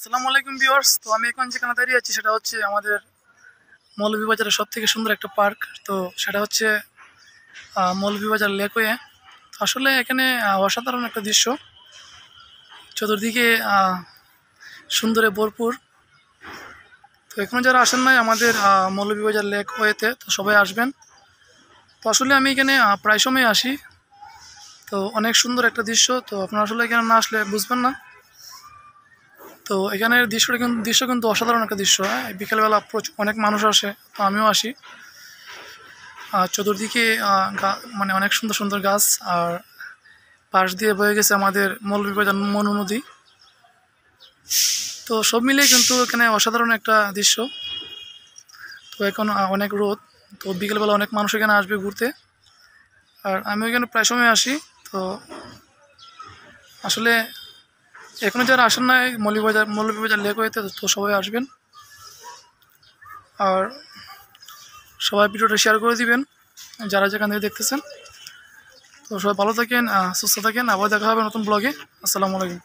আসসালামু আলাইকুম ভিউয়ার্স। তো আমি এখন যেখানে দাঁড়িয়ে আছি সেটা হচ্ছে আমাদের মৌলভীবাজারের সব থেকে সুন্দর একটা পার্ক। তো সেটা হচ্ছে মৌলভীবাজার লেকওয়ে। তো আসলে এখানে অসাধারণ একটা দৃশ্য, চতুর্দিকে সুন্দরে ভরপুর। তো এখনো যারা আসেন নাই আমাদের মৌলভীবাজার লেকওয়েতে, তো সবাই আসবেন। তো আসলে আমি এখানে প্রায় সময় আসি। তো অনেক সুন্দর একটা দৃশ্য, তো আপনারা আসলে এখানে না আসলে বুঝবেন না। তো এখানের দৃশ্য কিন্তু অসাধারণ একটা দৃশ্য। বিকেলবেলা অনেক মানুষ আসে, তো আমিও আসি। চতুর্দিকে মানে অনেক সুন্দর সুন্দর গাছ, আর পাশ দিয়ে বয়ে গেছে আমাদের মৌলভীবাজার মনু নদী। তো সব মিলিয়ে কিন্তু এখানে অসাধারণ একটা দৃশ্য। তো এখন অনেক রোদ, তো বিকেলবেলা অনেক মানুষ এখানে আসবে ঘুরতে, আর আমি এখানে প্রায় সময় আসি। তো আসলে এখনো যারা আসেন না মৌলভীবাজার লেকওয়েতে, তো সবাই আসবেন। আর সবাই ভিডিওটা শেয়ার করে দিবেন যারা যেখান থেকে দেখতেছেন। তো সবাই ভালো থাকেন, সুস্থ থাকেন। আবার দেখা হবে নতুন ব্লগে। আসসালামু আলাইকুম।